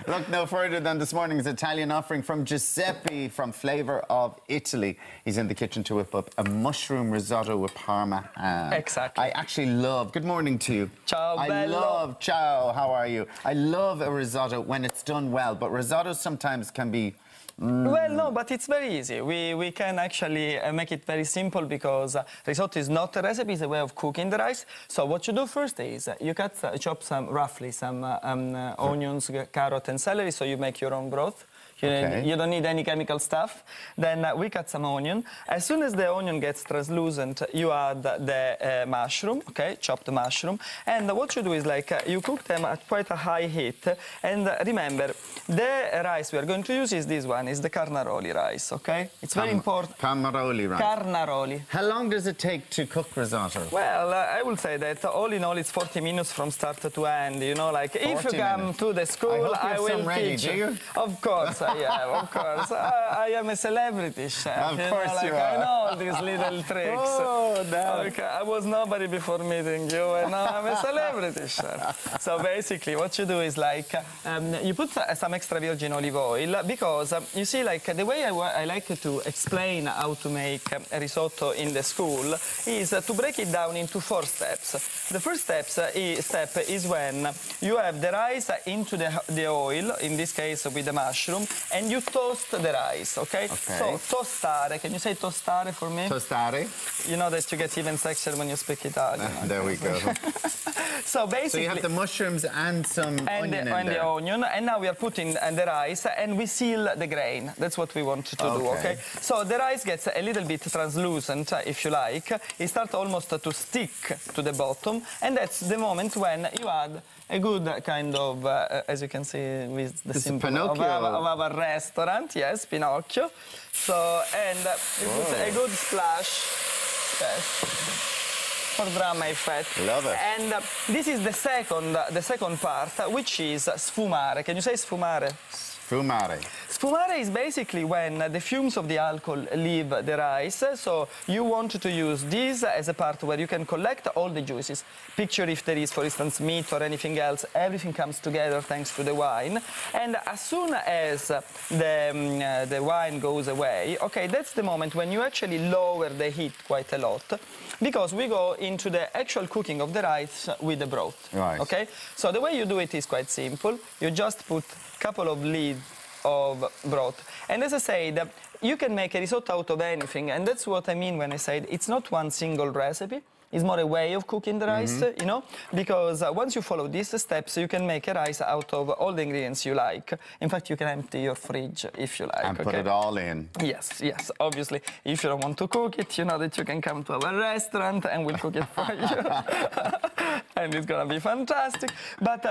Look no further than this morning's Italian offering from Giuseppe from Flavour of Italy. He's in the kitchen to whip up a mushroom risotto with Parma ham. Exactly. I actually love... Good morning to you. Ciao, bello. Ciao, how are you? I love a risotto when it's done well, but risottos sometimes can be... Well, no, but it's very easy. We can actually make it very simple because risotto is not a recipe, it's a way of cooking the rice. So what you do first is you chop roughly some onions, carrot and celery, so you make your own broth. You don't need any chemical stuff. Then we cut some onion. As soon as the onion gets translucent, you add the mushroom, chopped mushroom. And what you do is you cook them at quite a high heat. And remember, the rice we are going to use is this one, is the carnaroli rice, It's very important. Carnaroli rice. Carnaroli. How long does it take to cook risotto? Well, I will say that all in all, it's 40 minutes from start to end. You know, like if you come to the school, I will teach you. Of course. Yeah, of course. I am a celebrity chef. Of course you are. I know all these little tricks. Oh, no. Okay, I was nobody before meeting you, and now I'm a celebrity chef. So basically, what you do is you put some extra virgin olive oil because you see, the way I like to explain how to make a risotto in the school is to break it down into 4 steps. The first step is when you have the rice into the oil, in this case with the mushroom, and you toast the rice, So tostare, can you say tostare for me? Tostare. You know that you get even sexier when you speak Italian. There we go. So basically... So you have the mushrooms and some onion in the onion, and now we are putting the rice, and we seal the grain. That's what we want to do, okay? So the rice gets a little bit translucent, if you like. It starts almost to stick to the bottom, and that's the moment when you add a good kind of, as you can see with the symbol of our restaurant, yes, Pinocchio. So, and you put a good splash, for drama effect. Love it. And this is the second part, which is sfumare. Can you say sfumare? Sfumare. Sfumare is basically when the fumes of the alcohol leave the rice. So you want to use this as a part where you can collect all the juices. Picture if there is, for instance, meat or anything else, everything comes together thanks to the wine. And as soon as the wine goes away, that's the moment when you actually lower the heat quite a lot, because we go into the actual cooking of the rice with the broth. Right. So the way you do it is quite simple. You just put a couple of leaves of broth. And as I said, you can make a risotto out of anything, and that's what I mean when I said it's not one single recipe. It's more a way of cooking the rice, you know, because once you follow these steps, you can make a rice out of all the ingredients you like. In fact, you can empty your fridge if you like. And put it all in. Yes, yes. Obviously, if you don't want to cook it, you know that you can come to our restaurant and we'll cook it for you. And it's going to be fantastic. But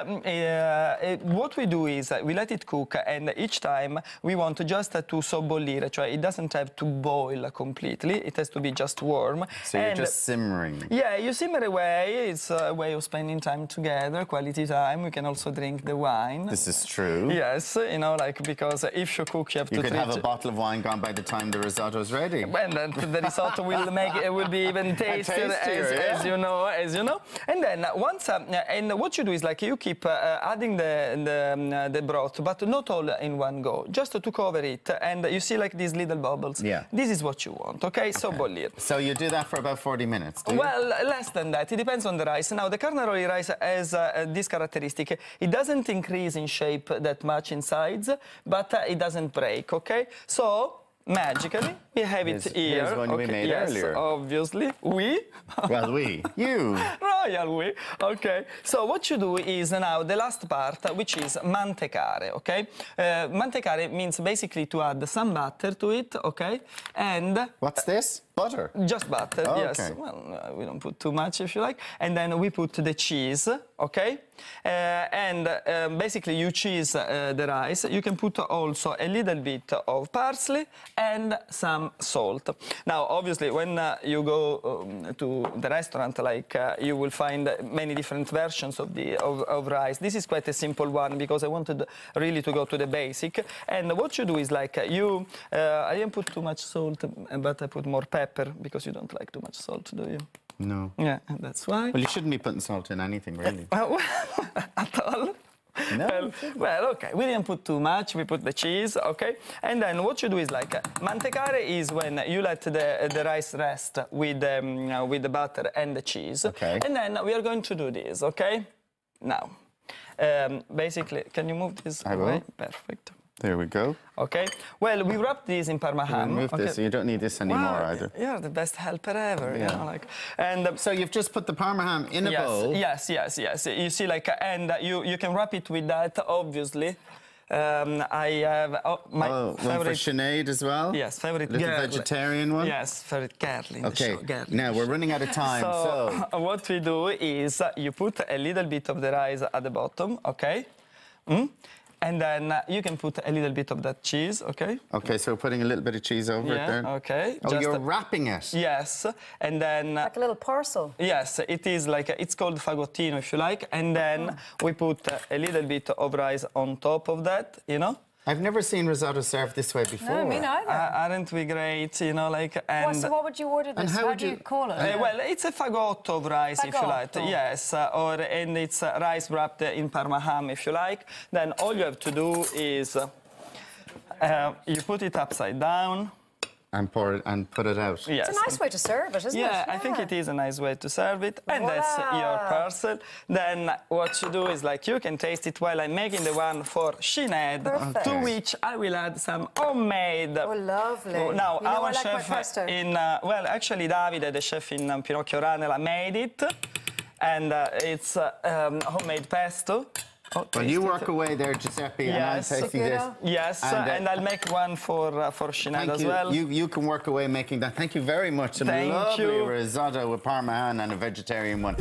what we do is we let it cook, and each time we want just to sobbollire, cioè it doesn't have to boil completely. It has to be just warm. So you're just simmering. Yeah, you simmer away. It's a way of spending time together, quality time. We can also drink the wine. This is true. Yes, you know, because if you cook, you have to treat... You could have a bottle of wine gone by the time the risotto is ready. And then the risotto will be even tastier, as you know. And then once, and what you do is you keep adding the broth, but not all in one go, just to cover it. And you see these little bubbles. Yeah. This is what you want, okay? So bollire. So you do that for about 40 minutes, do you? Well, less than that. It depends on the rice. Now, the carnaroli rice has this characteristic. It doesn't increase in shape that much in size, but it doesn't break, okay? So, magically, we have it here. Here's one we made earlier. Obviously. We? Well, we. You. Royal we. Okay. So what you do is now the last part, which is mantecare, okay? Mantecare means basically to add some butter to it, okay? And... What's this? Butter? Just butter, yes. Well, we don't put too much if you like. And then we put the cheese, okay? And basically you cheese the rice. You can put also a little bit of parsley and some salt. Now, obviously, when you go to the restaurant, you will find many different versions of rice. This is quite a simple one because I wanted really to go to the basic. And what you do is I didn't put too much salt, but I put more pepper because you don't like too much salt, do you? No. Yeah, that's why. Well, you shouldn't be putting salt in anything, really. At all. No. Well, okay. We didn't put too much. We put the cheese, okay? And then what you do is like mantecare is when you let the rice rest with the butter and the cheese. Okay. And then we are going to do this, okay? Now, basically, can you move this I will. away? Perfect. There we go. Okay. Well, we wrap this in Parma ham. Remove this, so you don't need this anymore either. You're the best helper ever. Yeah. You know, like, and So you've just put the Parma ham in a bowl. Yes. You see, like, and you can wrap it with that, obviously. I have my favorite. One for Sinead as well? Yes, favorite little girl. vegetarian one? Yes, favorite girl in Okay, the show. Girl. now we're running out of time, so... What we do is you put a little bit of the rice at the bottom, okay? And then you can put a little bit of that cheese, okay? Okay, so we're putting a little bit of cheese over it there. Okay. Oh, you're wrapping it? Yes, and then... Like a little parcel. Yes, it is like, it's called fagottino, if you like. And then we put a little bit of rice on top of that, you know? I've never seen risotto served this way before. No, me neither. Aren't we great, you know, like... And So what would you order this? how How would do you you- call it? well, it's a fagotto of rice, if you like. Fagotto. Yes, and it's rice wrapped in Parma ham, if you like. Then all you have to do is you put it upside down. And pour it and put it out. Yes. It's a nice way to serve it, isn't it? Yeah, I think it is a nice way to serve it. And that's Voila. your parcel. Then what you do is like you can taste it while I'm making the one for Sinead, Perfect. to which I will add some homemade. Oh, lovely. Now, You know our I like my chef pesto. well, actually Davide, the chef in Pinocchio Ranela, made it. And it's homemade pesto. Oh, Well, you taste work it. away there, Giuseppe, and I'm Yes. tasting this. Yes, and I'll make one for Sinead Thank as you. well. You can work away making that. Thank you very much. A Thank lovely you. risotto with Parma ham and a vegetarian one.